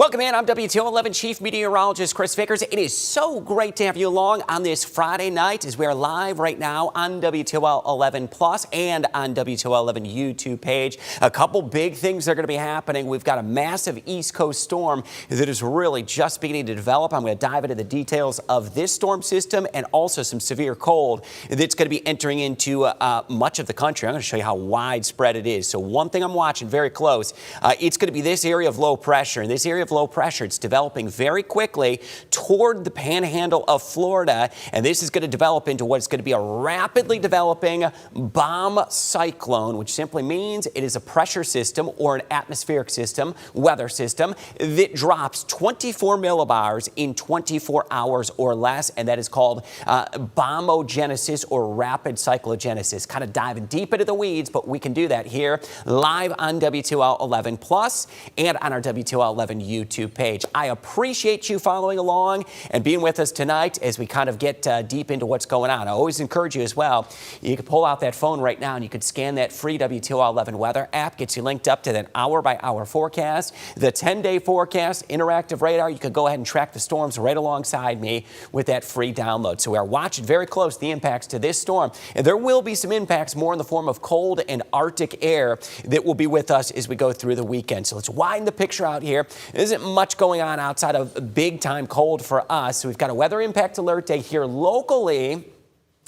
Welcome in. I'm WTO11 Chief Meteorologist Chris Vickers. It is so great to have you along on this Friday night as we are live right now on WTO11 Plus and on WTO11 YouTube page. A couple big things that are going to be happening. We've got a massive East Coast storm that is really just beginning to develop. I'm going to dive into the details of this storm system and also some severe cold that's going to be entering into much of the country. I'm going to show you how widespread it is. So one thing I'm watching very close, it's going to be this area of low pressure. And this area of low pressure, it's developing very quickly toward the panhandle of Florida, and this is going to develop into what's going to be a rapidly developing bomb cyclone, which simply means it is a pressure system or an atmospheric system, weather system, that drops 24 millibars in 24 hours or less, and that is called bombogenesis or rapid cyclogenesis. Kind of diving deep into the weeds, but we can do that here live on WTO11 Plus and on our WTO11 YouTube page. I appreciate you following along and being with us tonight as we kind of get deep into what's going on. I always encourage you as well. You can pull out that phone right now and you could scan that free WTO11 weather app. Gets you linked up to that hour-by-hour forecast, the 10-day forecast, interactive radar. You could go ahead and track the storms right alongside me with that free download. So we are watching very close the impacts to this storm. And there will be some impacts more in the form of cold and Arctic air that will be with us as we go through the weekend. So let's widen the picture out here. There isn't much going on outside of big-time cold for us. So we've got a weather impact alert day here locally.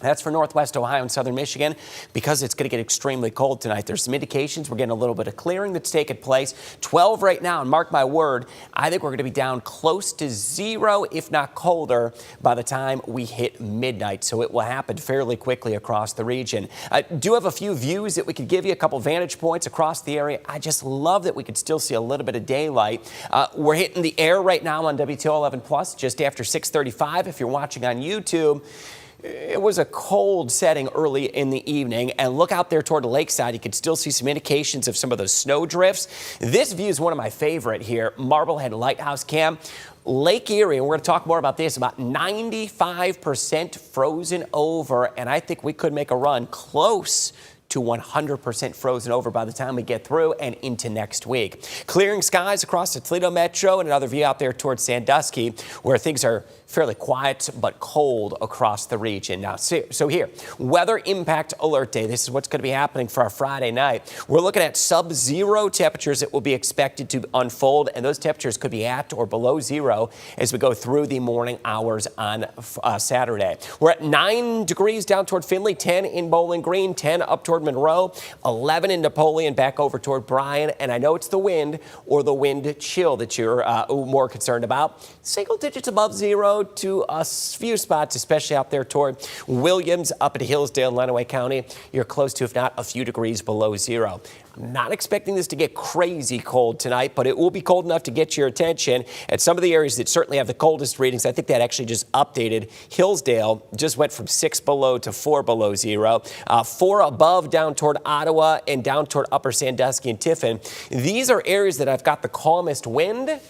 That's for Northwest Ohio and Southern Michigan because it's going to get extremely cold tonight. There's some indications we're getting a little bit of clearing that's taking place. 12 right now, and mark my word, I think we're going to be down close to 0, if not colder, by the time we hit midnight. So it will happen fairly quickly across the region. I do have a few views that we could give you, a couple vantage points across the area. I just love that we could still see a little bit of daylight. We're hitting the air right now on WTO11 Plus just after 6:35. If you're watching on YouTube, it was a cold setting early in the evening, and look out there toward the lakeside. You could still see some indications of some of those snow drifts. This view is one of my favorite here, Marblehead Lighthouse Cam. Lake Erie, and we're going to talk more about this, about 95% frozen over, and I think we could make a run close to 100% frozen over by the time we get through and into next week. Clearing skies across the Toledo Metro, and another view out there towards Sandusky, where things are fairly quiet but cold across the region. Now, so here, weather impact alert day. This is what's going to be happening for our Friday night. We're looking at sub-zero temperatures that will be expected to unfold, and those temperatures could be at or below zero as we go through the morning hours on Saturday. We're at 9 degrees down toward Findlay, 10 in Bowling Green, 10 up toward Monroe, 11 in Napoleon, back over toward Bryan, and I know it's the wind or the wind chill that you're more concerned about. Single digits above zero to a few spots, especially out there toward Williams, up at Hillsdale, Lenawee County. You're close to, if not a few degrees below zero. I'm not expecting this to get crazy cold tonight, but it will be cold enough to get your attention. At some of the areas that certainly have the coldest readings, I think that actually just updated. Hillsdale just went from 6 below to 4 below zero. 4 above down toward Ottawa and down toward Upper Sandusky and Tiffin. These are areas that I've got the calmest wind,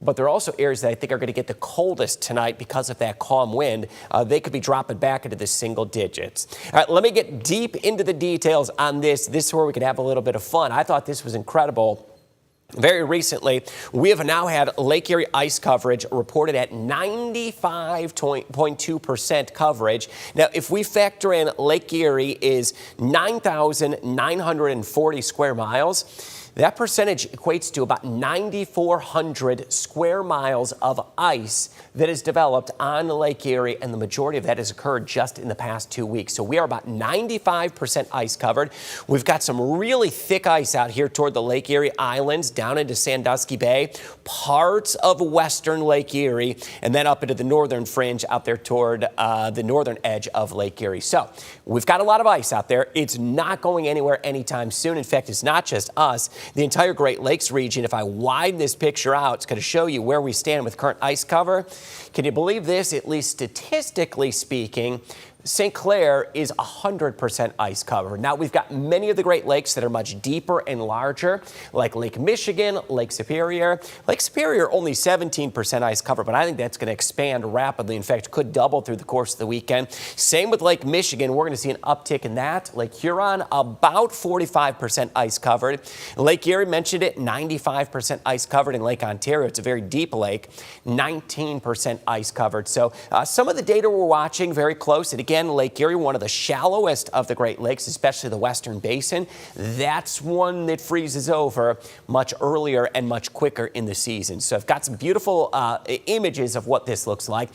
but they're also areas that I think are going to get the coldest tonight because of that calm wind. They could be dropping back into the single digits. All right, let me get deep into the details on this. This is where we could have a little bit of fun. I thought this was incredible. Very recently, we have now had Lake Erie ice coverage reported at 95.2% coverage. Now, if we factor in Lake Erie is 9,940 square miles, that percentage equates to about 9,400 square miles of ice that is developed on Lake Erie, and the majority of that has occurred just in the past 2 weeks. So we are about 95% ice covered. We've got some really thick ice out here toward the Lake Erie Islands, down into Sandusky Bay, parts of western Lake Erie, and then up into the northern fringe out there toward the northern edge of Lake Erie. So we've got a lot of ice out there. It's not going anywhere anytime soon. In fact, it's not just us. The entire Great Lakes region, if I widen this picture out, it's going to show you where we stand with current ice cover. Can you believe this? At least statistically speaking, St. Clair is 100% ice covered. Now, we've got many of the Great Lakes that are much deeper and larger, like Lake Michigan, Lake Superior. Lake Superior, only 17% ice covered, but I think that's going to expand rapidly. In fact, could double through the course of the weekend. Same with Lake Michigan. We're going to see an uptick in that. Lake Huron, about 45% ice covered. Lake Erie, mentioned it, 95% ice covered. In Lake Ontario, it's a very deep lake, 19% ice covered. So some of the data we're watching very close. And again, Lake Erie, one of the shallowest of the Great Lakes, especially the Western Basin. That's one that freezes over much earlier and much quicker in the season. So I've got some beautiful images of what this looks like.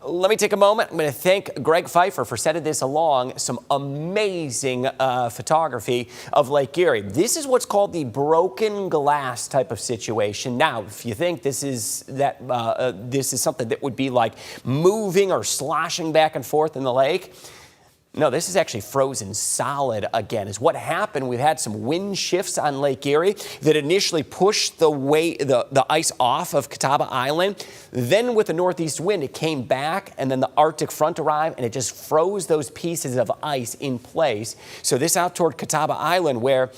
Let me take a moment. I'm going to thank Greg Pfeiffer for sending this along. Some amazing photography of Lake Erie. This is what's called the broken glass type of situation. Now, if you think this is something that would be like moving or sloshing back and forth in the lake, no, this is actually frozen solid again. Is what happened. We've had some wind shifts on Lake Erie that initially pushed the ice off of Catawba Island. Then with the northeast wind, it came back, and then the Arctic front arrived, and it just froze those pieces of ice in place. So this out toward Catawba Island, where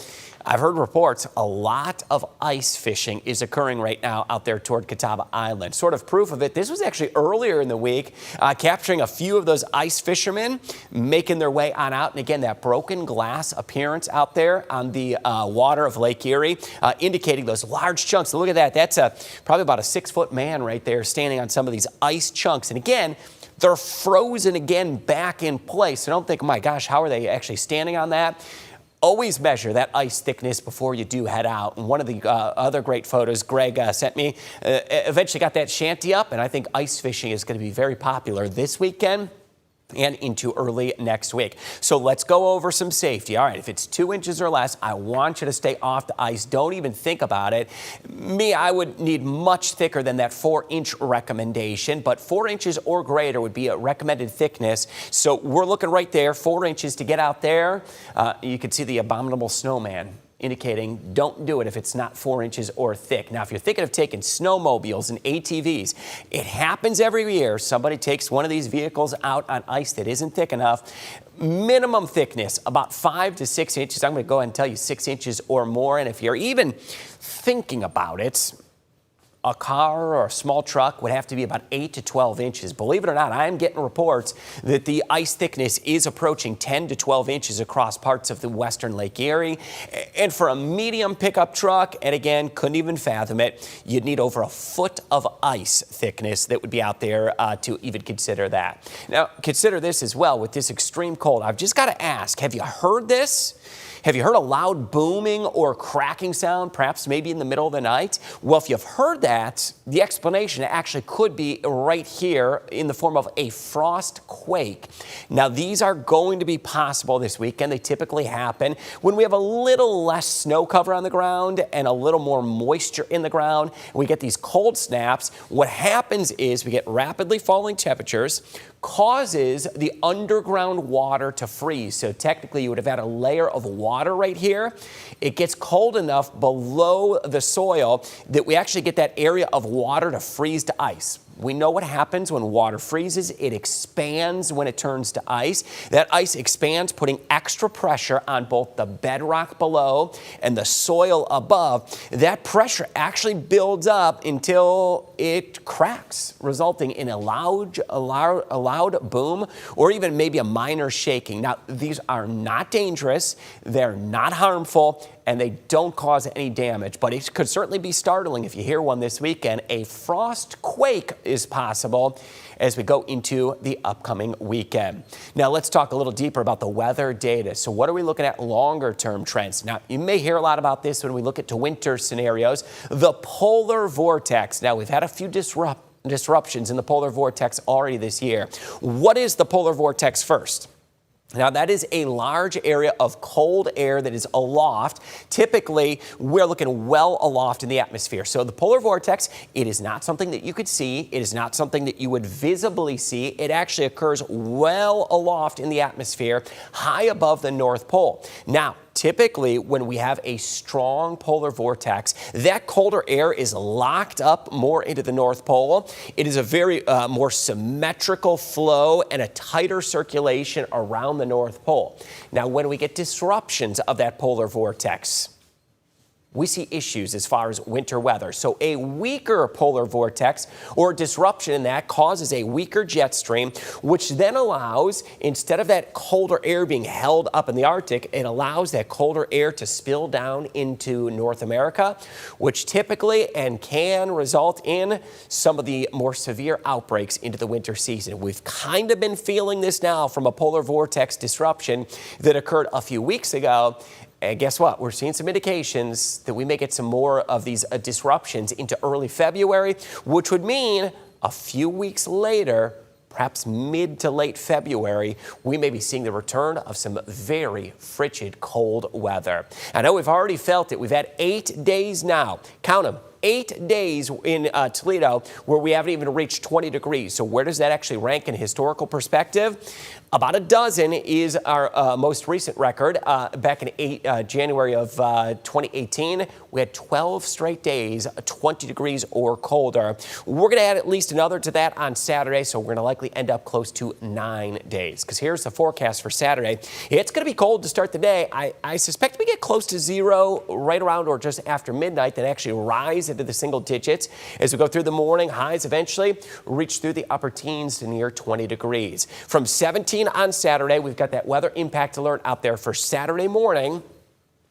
I've heard reports a lot of ice fishing is occurring right now out there toward Catawba Island. Sort of proof of it, this was actually earlier in the week, capturing a few of those ice fishermen making their way on out. And again, that broken glass appearance out there on the water of Lake Erie, indicating those large chunks. So look at that. That's probably about a 6-foot man right there standing on some of these ice chunks. And again, they're frozen again back in place. So don't think, oh my gosh, how are they actually standing on that? Always measure that ice thickness before you do head out. And one of the other great photos Greg sent me eventually got that shanty up, and I think ice fishing is going to be very popular this weekend and into early next week. So let's go over some safety. All right, if it's 2 inches or less, I want you to stay off the ice. Don't even think about it. Me, I would need much thicker than that 4-inch recommendation, but 4 inches or greater would be a recommended thickness. So we're looking right there, 4 inches to get out there. You can see the abominable snowman, indicating don't do it if it's not 4 inches or thick. Now, if you're thinking of taking snowmobiles and ATVs, it happens every year. Somebody takes one of these vehicles out on ice that isn't thick enough. Minimum thickness, about 5 to 6 inches. I'm going to go ahead and tell you 6 inches or more. And if you're even thinking about it, a car or a small truck would have to be about 8 to 12 inches. Believe it or not, I am getting reports that the ice thickness is approaching 10 to 12 inches across parts of the western Lake Erie. And for a medium pickup truck, and again, couldn't even fathom it, you'd need over a foot of ice thickness that would be out there to even consider that. Now, consider this as well with this extreme cold. I've just got to ask, have you heard this? Have you heard a loud booming or cracking sound, perhaps maybe in the middle of the night? Well, if you've heard that, the explanation actually could be right here in the form of a frost quake. Now, these are going to be possible this weekend. They typically happen when we have a little less snow cover on the ground and a little more moisture in the ground. We get these cold snaps. What happens is we get rapidly falling temperatures, causes the underground water to freeze. So technically you would have had a layer of water right here. It gets cold enough below the soil that we actually get that area of water to freeze to ice. We know what happens when water freezes. It expands when it turns to ice. That ice expands, putting extra pressure on both the bedrock below and the soil above. That pressure actually builds up until it cracks, resulting in a loud boom or even maybe a minor shaking. Now, these are not dangerous. They're not harmful, and they don't cause any damage, but it could certainly be startling if you hear one this weekend. A frost quake is possible as we go into the upcoming weekend. Now, let's talk a little deeper about the weather data. So what are we looking at longer term trends? Now, you may hear a lot about this when we look at the winter scenarios. The polar vortex. Now, we've had a few disruptions in the polar vortex already this year. What is the polar vortex first? Now, that is a large area of cold air that is aloft. Typically, we're looking well aloft in the atmosphere. So the polar vortex, it is not something that you could see. It is not something that you would visibly see. It actually occurs well aloft in the atmosphere, high above the North Pole. Now, typically when we have a strong polar vortex, that colder air is locked up more into the North Pole. It is a very more symmetrical flow and a tighter circulation around the North Pole. Now, when we get disruptions of that polar vortex, we see issues as far as winter weather. So a weaker polar vortex or disruption in that causes a weaker jet stream, which then allows, instead of that colder air being held up in the Arctic, it allows that colder air to spill down into North America, which typically and can result in some of the more severe outbreaks into the winter season. We've kind of been feeling this now from a polar vortex disruption that occurred a few weeks ago. And guess what? We're seeing some indications that we may get some more of these disruptions into early February, which would mean a few weeks later, perhaps mid to late February, we may be seeing the return of some very frigid cold weather. I know we've already felt it. We've had 8 days now. Count them. 8 days in Toledo where we haven't even reached 20 degrees. So where does that actually rank in historical perspective? About a dozen is our most recent record. Back in January of 2018, we had 12 straight days, 20 degrees or colder. We're going to add at least another to that on Saturday, so we're going to likely end up close to 9 days. Because here's the forecast for Saturday. It's going to be cold to start the day. I suspect we get close to zero right around or just after midnight, then actually rise into the single digits as we go through the morning. Highs eventually reach through the upper teens to near 20 degrees. From 17 on Saturday, we've got that weather impact alert out there for Saturday morning.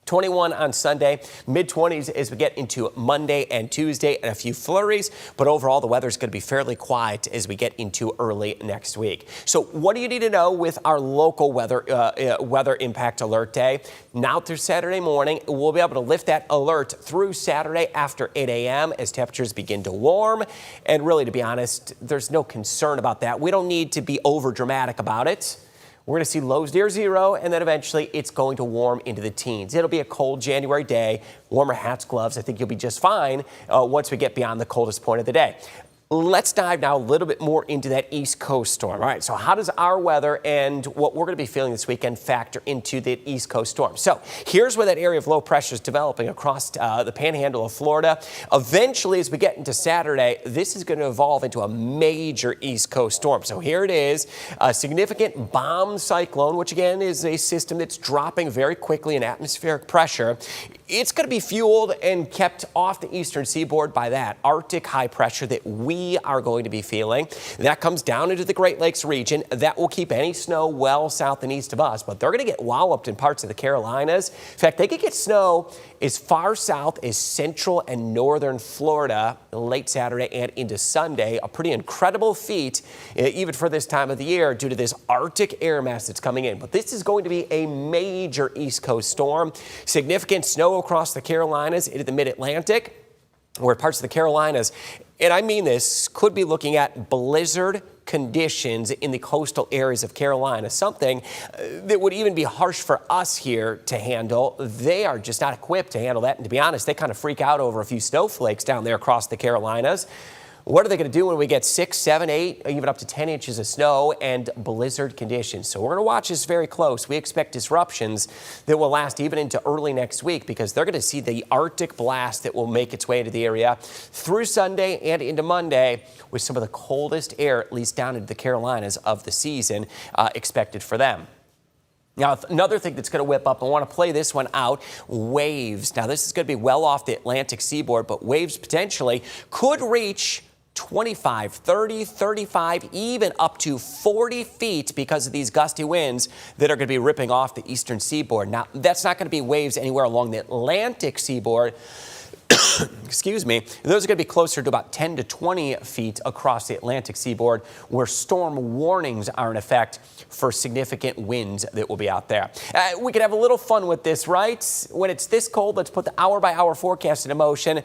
21 on Sunday, mid-20s as we get into Monday and Tuesday, and a few flurries. But overall, the weather is going to be fairly quiet as we get into early next week. So what do you need to know with our local weather impact alert day? Now through Saturday morning, we'll be able to lift that alert through Saturday after 8 a.m. as temperatures begin to warm. And really, to be honest, there's no concern about that. We don't need to be over dramatic about it. We're going to see lows near zero, and then eventually it's going to warm into the teens. It'll be a cold January day. Warmer hats, gloves. I think you'll be just fine once we get beyond the coldest point of the day. Let's dive now a little bit more into that East Coast storm. All right, so how does our weather and what we're going to be feeling this weekend factor into the East Coast storm? So here's where that area of low pressure is developing across the panhandle of Florida. Eventually, as we get into Saturday, this is going to evolve into a major East Coast storm. So here it is, a significant bomb cyclone, which again is a system that's dropping very quickly in atmospheric pressure. It's going to be fueled and kept off the eastern seaboard by that Arctic high pressure that we are going to be feeling. That comes down into the Great Lakes region. That will keep any snow well south and east of us, but they're going to get walloped in parts of the Carolinas. In fact, they could get snow as far south as central and northern Florida late Saturday and into Sunday. A pretty incredible feat, even for this time of the year, due to this Arctic air mass that's coming in. But this is going to be a major East Coast storm. Significant snow across the Carolinas into the mid-Atlantic, where parts of the Carolinas, and I mean this, could be looking at blizzard conditions in the coastal areas of Carolina, something that would even be harsh for us here to handle. They are just not equipped to handle that, and to be honest, they kind of freak out over a few snowflakes down there across the Carolinas. What are they going to do when we get 6, 7, 8, even up to 10 inches of snow and blizzard conditions? So we're going to watch this very close. We expect disruptions that will last even into early next week because they're going to see the Arctic blast that will make its way into the area through Sunday and into Monday with some of the coldest air, at least down into the Carolinas of the season, expected for them. Now, another thing that's going to whip up, I want to play this one out, waves. Now, this is going to be well off the Atlantic seaboard, but waves potentially could reach 25, 30, 35, even up to 40 feet because of these gusty winds that are going to be ripping off the eastern seaboard. Now, that's not going to be waves anywhere along the Atlantic seaboard. Excuse me, those are going to be closer to about 10 to 20 feet across the Atlantic seaboard where storm warnings are in effect for significant winds that will be out there. We could have a little fun with this, right? When it's this cold, let's put the hour-by-hour forecast into motion.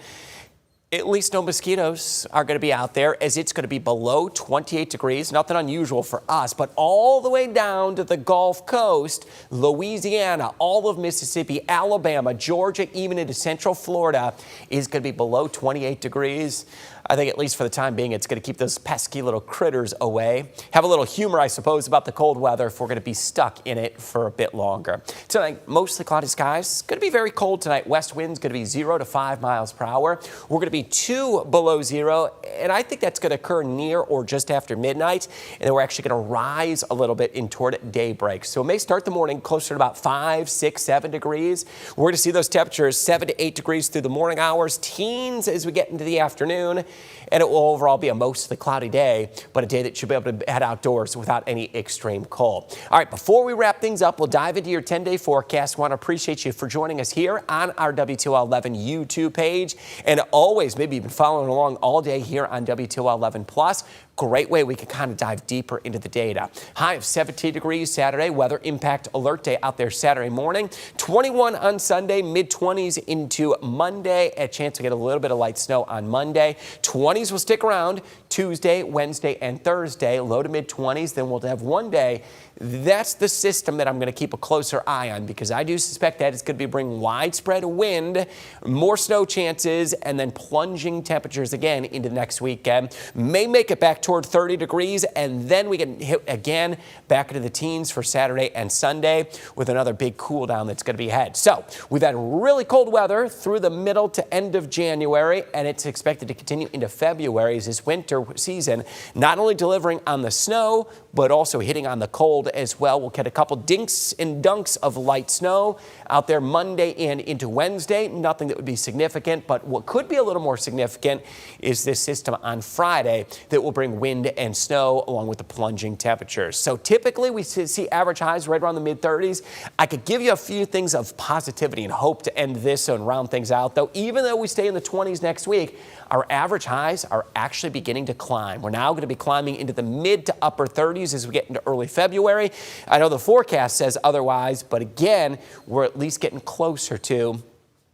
At least no mosquitoes are going to be out there, as it's going to be below 28 degrees. Nothing unusual for us, but all the way down to the Gulf Coast, Louisiana, all of Mississippi, Alabama, Georgia, even into Central Florida is going to be below 28 degrees. I think at least for the time being, it's going to keep those pesky little critters away. Have a little humor, I suppose, about the cold weather if we're going to be stuck in it for a bit longer. Tonight, mostly cloudy skies. Going to be very cold tonight. West wind's going to be 0 to 5 miles per hour. We're going to be 2 below zero, and I think that's going to occur near or just after midnight, and then we're actually going to rise a little bit in toward daybreak. So it may start the morning closer to about 5, 6, 7 degrees. We're going to see those temperatures 7 to 8 degrees through the morning hours, teens as we get into the afternoon. And it will overall be a mostly cloudy day, but a day that should be able to head outdoors without any extreme cold. All right, before we wrap things up, we'll dive into your 10-day forecast. I want to appreciate you for joining us here on our WTOL11 YouTube page. And always, maybe you've been following along all day here on WTOL11 Plus. Great way we can kind of dive deeper into the data. High of 17 degrees Saturday, weather impact alert day out there Saturday morning. 21 on Sunday, mid-20s into Monday. A chance to get a little bit of light snow on Monday. 20s will stick around Tuesday, Wednesday, and Thursday. Low to mid-20s. Then we'll have one day. That's the system that I'm going to keep a closer eye on, because I do suspect that it's going to be bringing widespread wind, more snow chances, and then plunging temperatures again into the next weekend. May make it back toward 30 degrees, and then we get hit again back into the teens for Saturday and Sunday with another big cool down that's going to be ahead. So we've had really cold weather through the middle to end of January, and it's expected to continue into February as this winter season, not only delivering on the snow, but also hitting on the cold as well. We'll get a couple dinks and dunks of light snow out there Monday and into Wednesday. Nothing that would be significant, but what could be a little more significant is this system on Friday that will bring wind and snow along with the plunging temperatures. So typically we see average highs right around the mid-30s. I could give you a few things of positivity and hope to end this and round things out, though. Even though we stay in the 20s next week, our average highs are actually beginning to climb. We're now going to be climbing into the mid to upper 30s as we get into early February. I know the forecast says otherwise, but again, we're at least getting closer to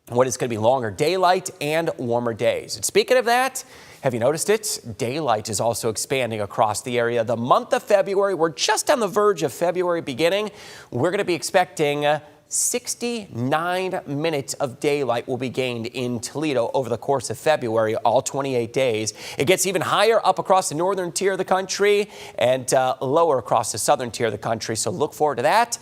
what is going to be longer daylight and warmer days. And speaking of that, have you noticed it? Daylight is also expanding across the area. The month of February, we're just on the verge of February beginning. We're going to be expecting 69 minutes of daylight will be gained in Toledo over the course of February, all 28 days. It gets even higher up across the northern tier of the country and lower across the southern tier of the country. So look forward to that.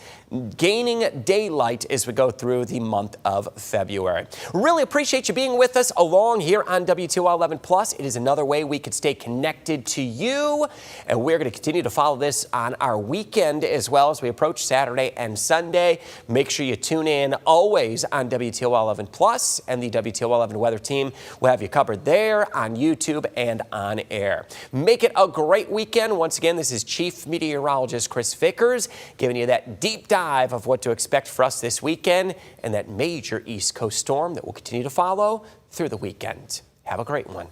Gaining daylight as we go through the month of February. Really appreciate you being with us along here on WTOL11 Plus. It is another way we could stay connected to you, and we're going to continue to follow this on our weekend as well as we approach Saturday and Sunday. Make sure you tune in always on WTOL11 Plus, and the WTOL11 weather team will have you covered there on YouTube and on air. Make it a great weekend. Once again, this is Chief Meteorologist Chris Vickers giving you that deep dive of what to expect for us this weekend and that major East Coast storm that will continue to follow through the weekend. Have a great one.